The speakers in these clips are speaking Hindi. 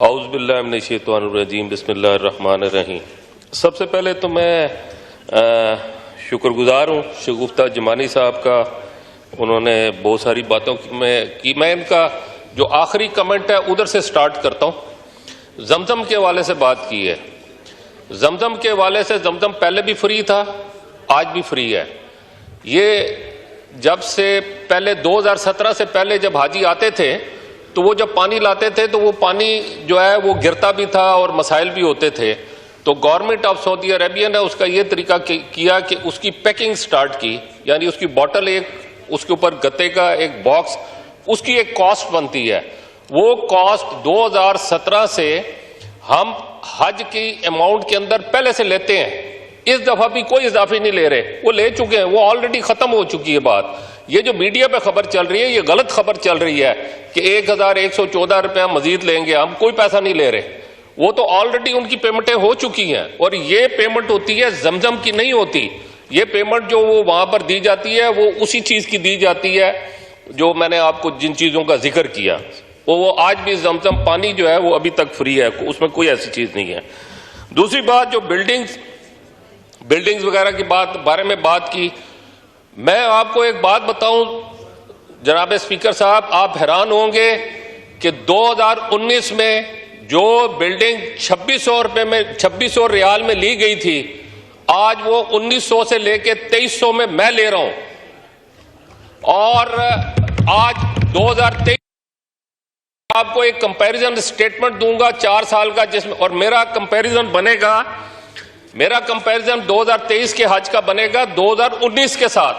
औज़ुबिल्लाहिमिनश्शैतानिर्रजीम बिस्मिल्लाहिर्रहमानिर्रहीम। सबसे पहले तो मैं शुक्रगुजार हूँ शगुफ्ता जमानी साहब का। उन्होंने बहुत सारी बातों की मैं इनका जो आखिरी कमेंट है उधर से स्टार्ट करता हूँ। जमजम के हवाले से बात की है। जमजम के हवाले से जमजम पहले भी फ्री था, आज भी फ्री है। ये जब से पहले 2017 से पहले जब हाजी आते थे तो वो जब पानी लाते थे तो वो पानी जो है वो गिरता भी था और मसाइल भी होते थे। तो गवर्नमेंट ऑफ सऊदी अरेबिया ने उसका ये तरीका किया कि उसकी पैकिंग स्टार्ट की, यानी उसकी बोतल एक, उसके ऊपर गत्ते का एक बॉक्स, उसकी एक कॉस्ट बनती है। वो कॉस्ट 2017 से हम हज की अमाउंट के अंदर पहले से लेते हैं। इस दफा भी कोई इजाफे नहीं ले रहे, वो ले चुके हैं, वो ऑलरेडी खत्म हो चुकी है बात। ये जो मीडिया पे खबर चल रही है ये गलत खबर चल रही है कि 1114 रुपया मजीद लेंगे, हम कोई पैसा नहीं ले रहे। वो तो ऑलरेडी उनकी पेमेंटें हो चुकी हैं और ये पेमेंट होती है जमजम की नहीं होती। ये पेमेंट जो वो वहां पर दी जाती है वो उसी चीज की दी जाती है जो मैंने आपको जिन चीजों का जिक्र किया। वो आज भी जमजम पानी जो है वो अभी तक फ्री है, उसमें कोई ऐसी चीज नहीं है। दूसरी बात, जो बिल्डिंग्स वगैरह की बारे में बात की, मैं आपको एक बात बताऊं जनाब स्पीकर साहब, आप हैरान होंगे कि 2019 में जो बिल्डिंग 2600 रुपए में 2600 रियाल में ली गई थी, आज वो 1900 से लेके 2300 में मैं ले रहा हूं। और आज 2023 आपको एक कंपैरिजन स्टेटमेंट दूंगा 4 साल का, जिसमें और मेरा कंपैरिजन 2023 के हज का बनेगा 2019 के साथ।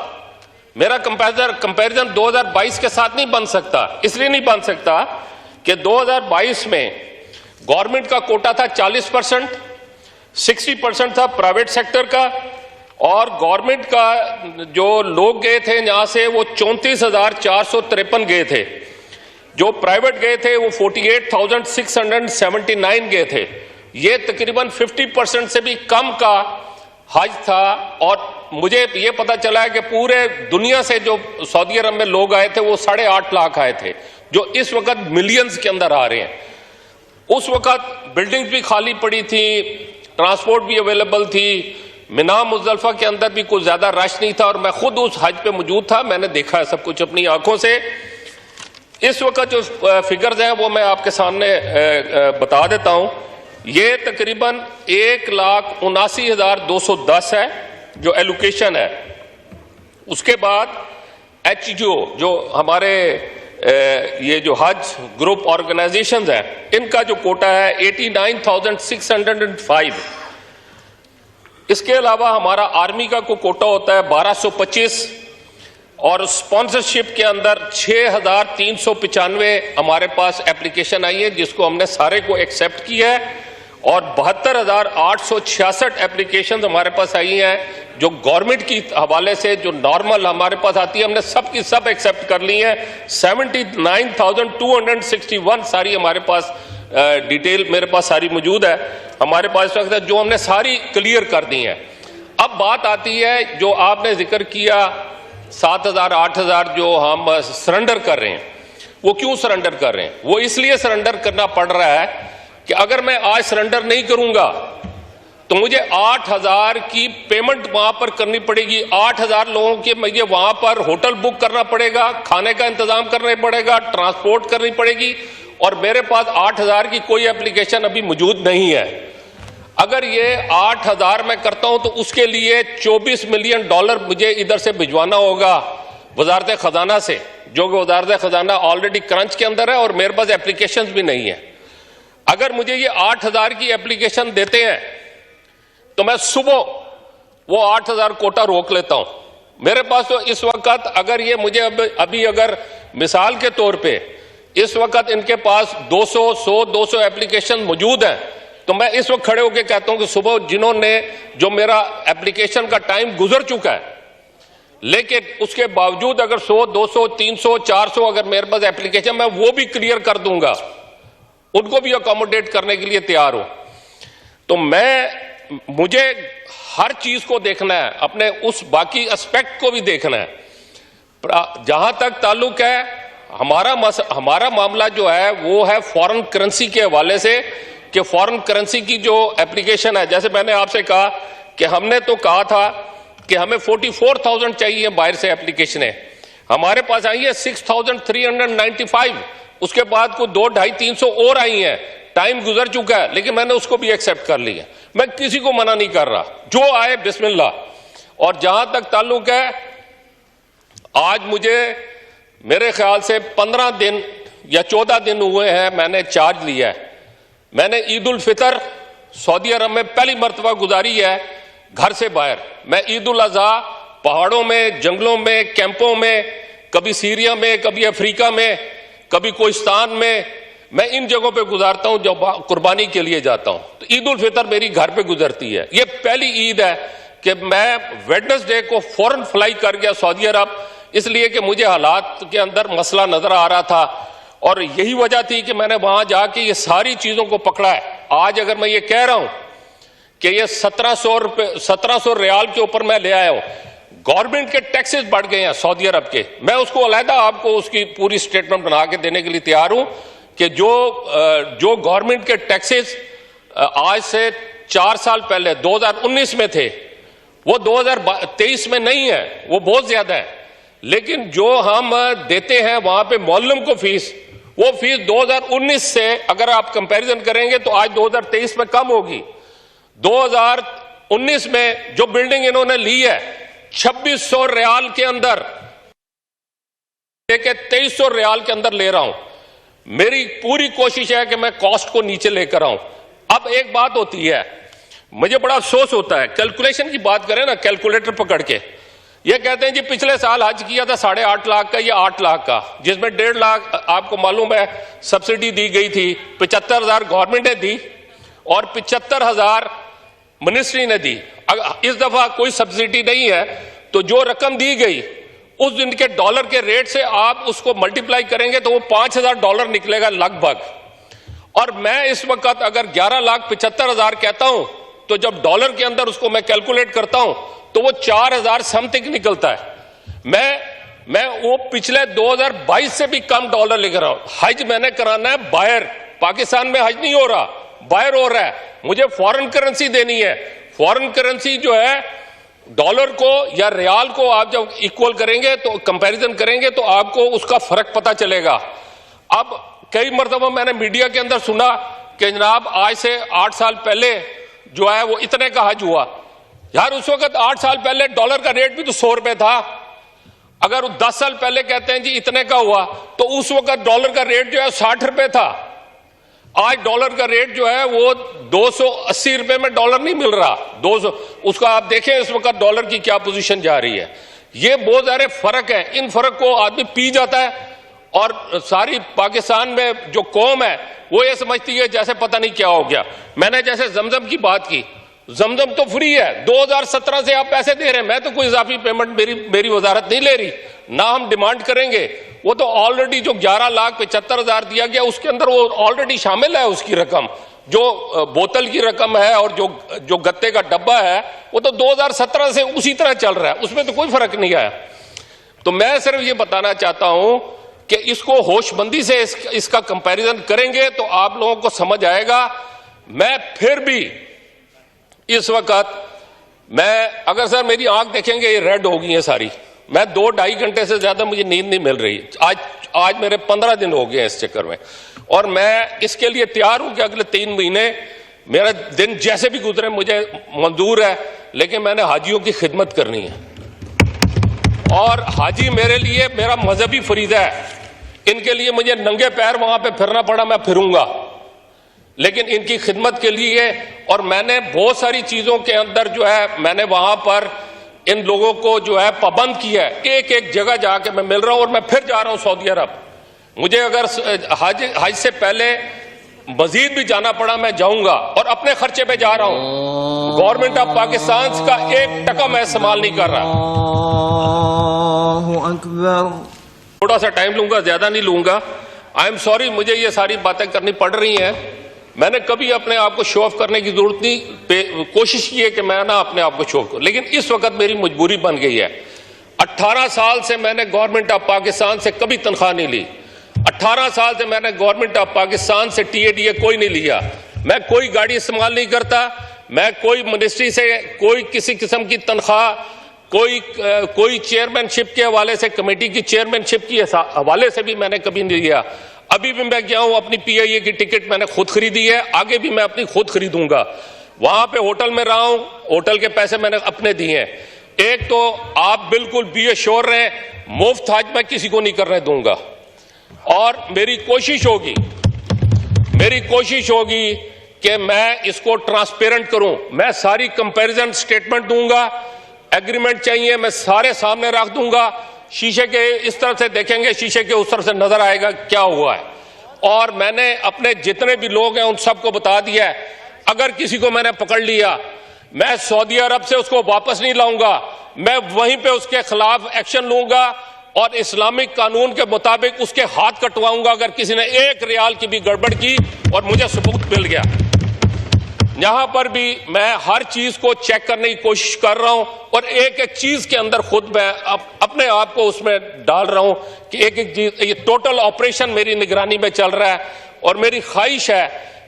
मेरा कंपैरिजन 2022 के साथ नहीं बन सकता। इसलिए नहीं बन सकता कि 2022 में गवर्नमेंट का कोटा था 40%, 60% था प्राइवेट सेक्टर का, और गवर्नमेंट का जो लोग गए थे यहां से वो 34,453 गए थे। जो प्राइवेट गए थे वो 48,679 गए थे। ये तकरीबन 50% से भी कम का हज था। और मुझे ये पता चला है कि पूरे दुनिया से जो सऊदी अरब में लोग आए थे वो 8.5 लाख आए थे, जो इस वक्त मिलियंस के अंदर आ रहे हैं। उस वक्त बिल्डिंग्स भी खाली पड़ी थी, ट्रांसपोर्ट भी अवेलेबल थी, मिना मुजदलिफा के अंदर भी कुछ ज्यादा रश नहीं था, और मैं खुद उस हज पे मौजूद था, मैंने देखा है सब कुछ अपनी आंखों से। इस वक्त जो फिगर्स हैं वो मैं आपके सामने बता देता हूं। ये तकरीबन 1,79,210 है जो एलोकेशन है। उसके बाद HGO जो हमारे ये जो हज ग्रुप ऑर्गेनाइजेशंस हैं, इनका जो कोटा है 89,605। इसके अलावा हमारा आर्मी का कोटा होता है 1225, और स्पॉन्सरशिप के अंदर 6,395 हमारे पास एप्लीकेशन आई है, जिसको हमने सारे को एक्सेप्ट किया है। और 72,866 एप्लीकेशन हमारे पास आई हैं जो गवर्नमेंट की हवाले से जो नॉर्मल हमारे पास आती है, हमने सब की सब एक्सेप्ट कर ली है। 79,261 सारी हमारे पास डिटेल मेरे पास सारी मौजूद है हमारे पास, जो हमने सारी क्लियर कर दी है। अब बात आती है जो आपने जिक्र किया 7,000 8,000 जो हम सरेंडर कर रहे हैं। वो क्यों सरेंडर कर रहे हैं? वो इसलिए सरेंडर करना पड़ रहा है कि अगर मैं आज सरेंडर नहीं करूंगा तो मुझे 8,000 की पेमेंट वहां पर करनी पड़ेगी। 8,000 लोगों के मुझे वहां पर होटल बुक करना पड़ेगा, खाने का इंतजाम करना पड़ेगा, ट्रांसपोर्ट करनी पड़ेगी, और मेरे पास 8,000 की कोई एप्लीकेशन अभी मौजूद नहीं है। अगर ये 8,000 मैं करता हूं तो उसके लिए $24 मिलियन मुझे इधर से भिजवाना होगा वजारत खजाना से, जो कि वजारत खजाना ऑलरेडी क्रंच के अंदर है और मेरे पास एप्लीकेशन भी नहीं है। अगर मुझे ये 8,000 की एप्लीकेशन देते हैं तो मैं सुबह वो 8,000 कोटा रोक लेता हूं। मेरे पास तो इस वक्त अगर ये मुझे अभी अगर मिसाल के तौर पे इस वक्त इनके पास 200 एप्लीकेशन मौजूद हैं, तो मैं इस वक्त खड़े होकर कहता हूं कि सुबह जिन्होंने जो मेरा एप्लीकेशन का टाइम गुजर चुका है, लेकिन उसके बावजूद अगर 100 200 300 400 अगर मेरे पास एप्लीकेशन, मैं वो भी क्लियर कर दूंगा, उनको भी अकोमोडेट करने के लिए तैयार हूं। तो मुझे हर चीज को देखना है, अपने उस बाकी एस्पेक्ट को भी देखना है। जहां तक ताल्लुक है हमारा मामला जो है वो है फॉरेन करेंसी के हवाले से, कि फॉरेन करेंसी की जो एप्लीकेशन है, जैसे मैंने आपसे कहा कि हमने तो कहा था कि हमें 44,000 चाहिए बाहर से एप्लीकेशनें, हमारे पास आई है 6,395, उसके बाद को 200-250-300 और आई हैं, टाइम गुजर चुका है, लेकिन मैंने उसको भी एक्सेप्ट कर लिया। मैं किसी को मना नहीं कर रहा, जो आए बिस्मिल्लाह। और जहां तक ताल्लुक है, आज मुझे मेरे ख्याल से 15 दिन या 14 दिन हुए हैं मैंने चार्ज लिया है। मैंने ईद उल फितर सऊदी अरब में पहली मर्तबा गुजारी है घर से बाहर। मैं ईद उल अजहा पहाड़ों में, जंगलों में, कैंपों में, कभी सीरिया में, कभी अफ्रीका में, कभी कोहिस्तान में, मैं इन जगहों पे गुजारता हूं जब कुर्बानी के लिए जाता हूं। तो ईद उल फितर मेरी घर पे गुजरती है। ये पहली ईद है कि मैं वेडनेसडे को फौरन फ्लाई कर गया सऊदी अरब, इसलिए कि मुझे हालात के अंदर मसला नजर आ रहा था और यही वजह थी कि मैंने वहां जाके ये सारी चीजों को पकड़ा है। आज अगर मैं ये कह रहा हूं कि ये 1700 रियाल के ऊपर मैं ले आया हूं, गवर्नमेंट के टैक्सेस बढ़ गए हैं सऊदी अरब के, मैं उसको अलहदा आपको उसकी पूरी स्टेटमेंट बना के देने के लिए तैयार हूं कि जो गवर्नमेंट के टैक्सेस आज से 4 साल पहले 2019 में थे, वो 2023 में नहीं है, वो बहुत ज्यादा है। लेकिन जो हम देते हैं वहां पे मौलम को फीस, वो फीस 2019 से अगर आप कंपैरिजन करेंगे तो आज 2023 में कम होगी। 2019 में जो बिल्डिंग इन्होंने ली है 2600 रियाल के अंदर लेके 2300 रियाल के अंदर ले रहा हूं। मेरी पूरी कोशिश है कि मैं कॉस्ट को नीचे लेकर आऊं। अब एक बात होती है, मुझे बड़ा अफसोस होता है, कैलकुलेशन की बात करें ना, कैलकुलेटर पकड़ के ये कहते हैं जी पिछले साल हज किया था 8.5 लाख का या 8 लाख का, जिसमें 1.5 लाख आपको मालूम है सब्सिडी दी गई थी, 75,000 गवर्नमेंट ने दी और 75,000 मिनिस्ट्री ने दी। इस दफा कोई सब्सिडी नहीं है, तो जो रकम दी गई उस दिन के डॉलर के रेट से आप उसको मल्टीप्लाई करेंगे तो वो $5,000 निकलेगा लगभग। और मैं इस वक्त अगर 11,75,000 कहता हूं तो जब डॉलर के अंदर उसको मैं कैलकुलेट करता हूं तो वो 4,000 समथिंग निकलता है। मैं वो पिछले 2022 से भी कम डॉलर लेकर रहा हूं। हज मैंने कराना है बाहर, पाकिस्तान में हज नहीं हो रहा, बाहर हो रहा है। मुझे फॉरेन करेंसी देनी है। फॉरेन करेंसी जो है डॉलर को या रियाल को आप जब इक्वल करेंगे तो कंपैरिजन करेंगे तो आपको उसका फर्क पता चलेगा। अब कई मर्तबा मैंने मीडिया के अंदर सुना कि जनाब आज से 8 साल पहले जो है वो इतने का हज हुआ। यार उस वक्त 8 साल पहले डॉलर का रेट भी तो 100 रुपए था। अगर 10 साल पहले कहते हैं जी इतने का हुआ तो उस वक्त डॉलर का रेट जो है 60 रुपए था। आज डॉलर का रेट जो है वो 280 रुपए में डॉलर नहीं मिल रहा, 200। उसका आप देखें इस वक्त डॉलर की क्या पोजीशन जा रही है। ये बहुत सारे फर्क है, इन फर्क को आदमी पी जाता है और सारी पाकिस्तान में जो कौम है वो ये समझती है जैसे पता नहीं क्या हो गया। मैंने जैसे जमजम की बात की, जमजम तो फ्री है, 2017 से आप पैसे दे रहे हैं, मैं तो कोई इजाफी पेमेंट मेरी वजारत नहीं ले रही, ना हम डिमांड करेंगे। वो तो ऑलरेडी जो 11,75,000 दिया गया उसके अंदर वो ऑलरेडी शामिल है उसकी रकम, जो बोतल की रकम है और जो गत्ते का डब्बा है वो तो 2017 से उसी तरह चल रहा है, उसमें तो कोई फर्क नहीं आया। तो मैं सिर्फ ये बताना चाहता हूं कि इसको होशमंदी से इसका कंपैरिजन करेंगे तो आप लोगों को समझ आएगा। मैं फिर भी इस वक्त अगर सर मेरी आंख देखेंगे ये रेड हो गई है सारी, मैं 2-2.5 घंटे से ज्यादा मुझे नींद नहीं मिल रही। आज मेरे 15 दिन हो गए हैं इस चक्कर में, और मैं इसके लिए तैयार हूं कि अगले 3 महीने मेरा दिन जैसे भी गुजरे मुझे मंजूर है, लेकिन मैंने हाजियों की खिदमत करनी है। और हाजी मेरे लिए मेरा मजहबी फरीजा है, इनके लिए मुझे नंगे पैर वहां पे फिरना पड़ा मैं फिरूंगा, लेकिन इनकी खिदमत के लिए। और मैंने बहुत सारी चीजों के अंदर जो है मैंने वहां पर इन लोगों को जो है पाबंद किया है। एक एक जगह जाके मैं मिल रहा हूं और मैं फिर जा रहा हूं सऊदी अरब। मुझे अगर हज से पहले मजीद भी जाना पड़ा मैं जाऊंगा और अपने खर्चे पे जा रहा हूं। गवर्नमेंट ऑफ पाकिस्तान का 1 टका मैं इस्तेमाल नहीं कर रहा। थोड़ा सा टाइम लूंगा, ज्यादा नहीं लूंगा। आई एम सॉरी, मुझे ये सारी बातें करनी पड़ रही हैं। मैंने कभी अपने आप को शो ऑफ करने की जरूरत नहीं, कोशिश की है कि मैं ना अपने आप को शो करूं, लेकिन इस वक्त मेरी मजबूरी बन गई है। 18 साल से मैंने गवर्नमेंट ऑफ पाकिस्तान से कभी तनख्वाह नहीं ली। 18 साल से मैंने गवर्नमेंट ऑफ पाकिस्तान से टीएडीए कोई नहीं लिया। मैं कोई गाड़ी इस्तेमाल नहीं करता। मैं कोई मिनिस्ट्री से कोई किसी किस्म की तनख्वाह, कोई चेयरमैनशिप के हवाले से, कमेटी की चेयरमैनशिप के हवाले से भी मैंने कभी नहीं लिया। अभी भी मैं गया हूं, अपनी पीआईए की टिकट मैंने खुद खरीदी है, आगे भी मैं अपनी खुद खरीदूंगा। वहां पे होटल में रहा हूं, होटल के पैसे मैंने अपने दिए हैं। एक तो आप बिल्कुल बी एश्योर रहें, मुफ्त हज मैं किसी को नहीं करने दूंगा। और मेरी कोशिश होगी कि मैं इसको ट्रांसपेरेंट करूं। मैं सारी कंपैरिजन स्टेटमेंट दूंगा। एग्रीमेंट चाहिए मैं सारे सामने रख दूंगा। शीशे के इस तरफ से देखेंगे, शीशे के उस तरफ से नजर आएगा क्या हुआ है। और मैंने अपने जितने भी लोग हैं उन सबको बता दिया है, अगर किसी को मैंने पकड़ लिया, मैं सऊदी अरब से उसको वापस नहीं लाऊंगा। मैं वहीं पे उसके खिलाफ एक्शन लूंगा और इस्लामिक कानून के मुताबिक उसके हाथ कटवाऊंगा अगर किसी ने 1 रियाल की भी गड़बड़ की और मुझे सबूत मिल गया। यहां पर भी मैं हर चीज को चेक करने की कोशिश कर रहा हूं और एक एक चीज के अंदर खुद मैं अपने आप को उसमें डाल रहा हूं कि एक एक चीज, ये टोटल ऑपरेशन मेरी निगरानी में चल रहा है। और मेरी ख्वाहिश है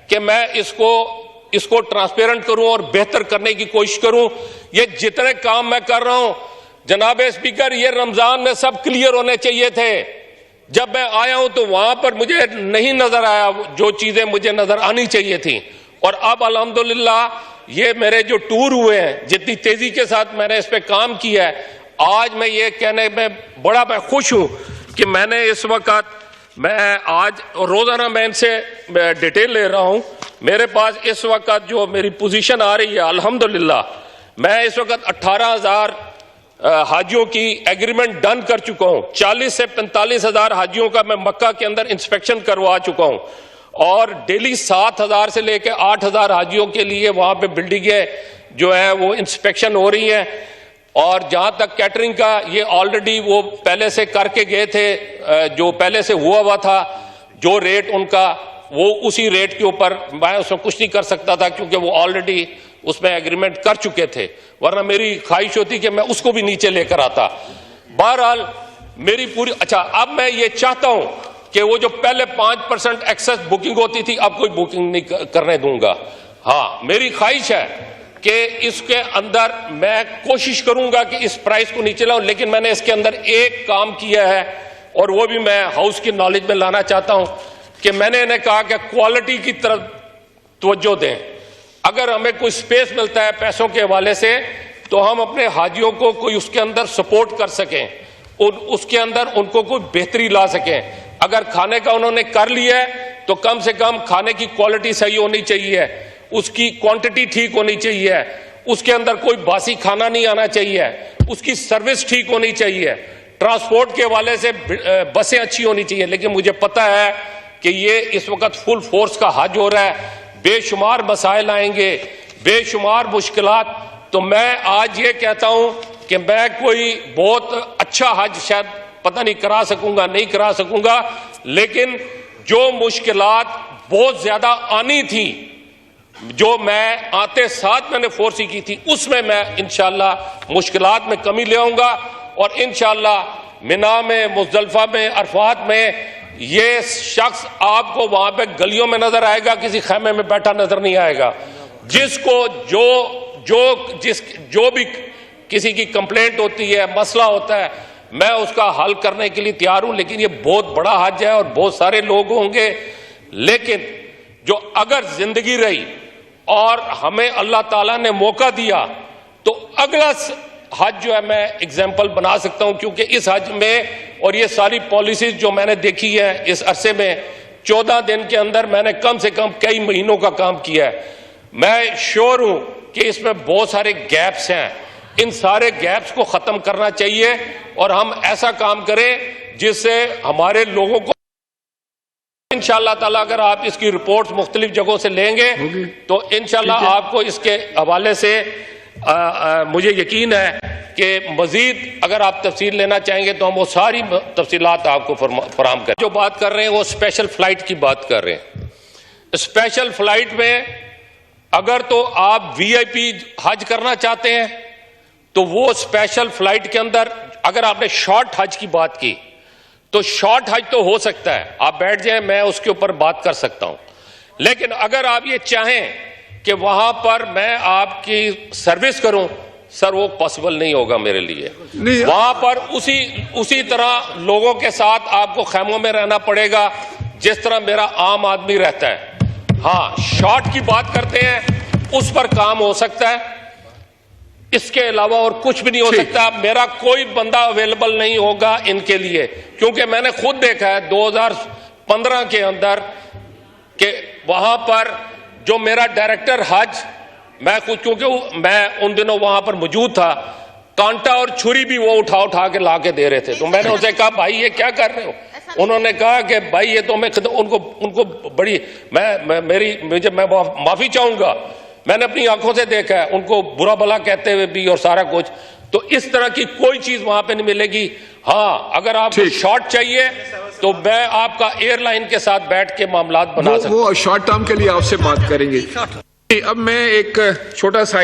कि मैं इसको ट्रांसपेरेंट करूं और बेहतर करने की कोशिश करूं। ये जितने काम मैं कर रहा हूं जनाब स्पीकर, ये रमजान में सब क्लियर होने चाहिए थे। जब मैं आया हूं तो वहां पर मुझे नहीं नजर आया जो चीजें मुझे नजर आनी चाहिए थी। और अब अल्हम्दुलिल्लाह ये मेरे जो टूर हुए हैं, जितनी तेजी के साथ मैंने इस पे काम किया है, आज मैं ये कहने में बड़ा मैं खुश हूं कि मैंने इस वक्त, मैं आज रोजाना मैं इनसे डिटेल ले रहा हूं। मेरे पास इस वक्त जो मेरी पोजीशन आ रही है, अल्हम्दुलिल्लाह मैं इस वक्त 18,000 हाजियों की एग्रीमेंट डन कर चुका हूं। 40 से 45 हजार हाजियों का मैं मक्का के अंदर इंस्पेक्शन करवा चुका हूं और डेली 7,000 से लेकर 8,000 हाजियों के लिए वहां पे बिल्डिंगें जो है वो इंस्पेक्शन हो रही हैं। और जहां तक कैटरिंग का, ये ऑलरेडी वो पहले से करके गए थे, जो पहले से हुआ था, जो रेट उनका वो उसी रेट के ऊपर, मैं उसमें कुछ नहीं कर सकता था क्योंकि वो ऑलरेडी उसमें एग्रीमेंट कर चुके थे, वरना मेरी ख्वाहिश होती कि मैं उसको भी नीचे लेकर आता। बहरहाल मेरी पूरी, अच्छा अब मैं ये चाहता हूं कि वो जो पहले 5% एक्सेस बुकिंग होती थी, अब कोई बुकिंग नहीं करने दूंगा। हाँ, मेरी ख्वाहिश है कि इसके अंदर मैं कोशिश करूंगा कि इस प्राइस को नीचे लाऊं, लेकिन मैंने इसके अंदर एक काम किया है और वो भी मैं हाउस की नॉलेज में लाना चाहता हूं कि मैंने इन्हें कहा कि क्वालिटी की तरफ तवज्जो दें। अगर हमें कोई स्पेस मिलता है पैसों के हवाले से तो हम अपने हाजियों को कोई उसके अंदर सपोर्ट कर सकें, उसके अंदर उनको कोई बेहतरी ला सकें। अगर खाने का उन्होंने कर लिया है तो कम से कम खाने की क्वालिटी सही होनी चाहिए, उसकी क्वांटिटी ठीक होनी चाहिए, उसके अंदर कोई बासी खाना नहीं आना चाहिए, उसकी सर्विस ठीक होनी चाहिए, ट्रांसपोर्ट के हवाले से बसें अच्छी होनी चाहिए। लेकिन मुझे पता है कि ये इस वक्त फुल फोर्स का हज हो रहा है, बेशुमार मसाइल आएंगे, बेशुमार मुश्किलात। तो मैं आज ये कहता हूं कि मैं कोई बहुत अच्छा हज शायद पता नहीं करा सकूंगा, नहीं करा सकूंगा, लेकिन जो मुश्किलात बहुत ज्यादा आनी थी, जो मैं आते साथ मैंने फोर्स की थी, उसमें मैं इंशाअल्लाह मुश्किलात में कमी ले आऊंगा। और इंशाअल्लाह मिना में, मुज़दलिफा में, अरफात में ये शख्स आपको वहां पे गलियों में नजर आएगा, किसी खैमे में बैठा नजर नहीं आएगा। जिसको जो भी किसी की कंप्लेंट होती है, मसला होता है, मैं उसका हल करने के लिए तैयार हूं। लेकिन ये बहुत बड़ा हज है और बहुत सारे लोग होंगे, लेकिन जो अगर जिंदगी रही और हमें अल्लाह ताला ने मौका दिया तो अगला हज जो है मैं एग्जाम्पल बना सकता हूं। क्योंकि इस हज में और ये सारी पॉलिसीज जो मैंने देखी है इस अरसे में, 14 दिन के अंदर मैंने कम से कम कई महीनों का काम किया है। मैं श्योर हूं कि इसमें बहुत सारे गैप्स हैं, इन सारे गैप्स को खत्म करना चाहिए और हम ऐसा काम करें जिससे हमारे लोगों को इंशाअल्लाह ताला, अगर आप इसकी रिपोर्ट्स मुख्तलिफ जगहों से लेंगे तो इंशाअल्लाह आपको इसके हवाले से मुझे यकीन है कि मजीद अगर आप तफसील लेना चाहेंगे तो हम वो सारी तफसीलात आपको फराहम करें। जो बात कर रहे हैं वो स्पेशल फ्लाइट की बात कर रहे हैं। स्पेशल फ्लाइट में अगर तो आप वीआईपी हज करना चाहते हैं तो वो स्पेशल फ्लाइट के अंदर, अगर आपने शॉर्ट हज की बात की तो शॉर्ट हज तो हो सकता है, आप बैठ जाएं, मैं उसके ऊपर बात कर सकता हूं। लेकिन अगर आप ये चाहें कि वहां पर मैं आपकी सर्विस करूं, सर वो पॉसिबल नहीं होगा मेरे लिए। वहां पर उसी तरह लोगों के साथ आपको खैमों में रहना पड़ेगा जिस तरह मेरा आम आदमी रहता है। हाँ, शॉर्ट की बात करते हैं, उस पर काम हो सकता है, इसके अलावा और कुछ भी नहीं हो सकता। मेरा कोई बंदा अवेलेबल नहीं होगा इनके लिए, क्योंकि मैंने खुद देखा है 2015 के अंदर कि वहां पर जो मेरा डायरेक्टर हज, मैं खुद, क्योंकि मैं उन दिनों वहां पर मौजूद था, कांटा और छुरी भी वो उठा के ला के दे रहे थे। तो मैंने उनसे कहा, भाई ये क्या कर रहे हो? उन्होंने कहा कि भाई ये तो मैं उनको बड़ी मैं माफी चाहूंगा, मैंने अपनी आंखों से देखा है उनको बुरा भला कहते हुए भी और सारा कुछ। तो इस तरह की कोई चीज वहां पे नहीं मिलेगी। हाँ, अगर आपको शॉर्ट चाहिए तो मैं आपका एयरलाइन के साथ बैठ के मामलात बना सकता हूं। वो शॉर्ट टर्म के लिए आपसे बात करेंगे। अब मैं एक छोटा सा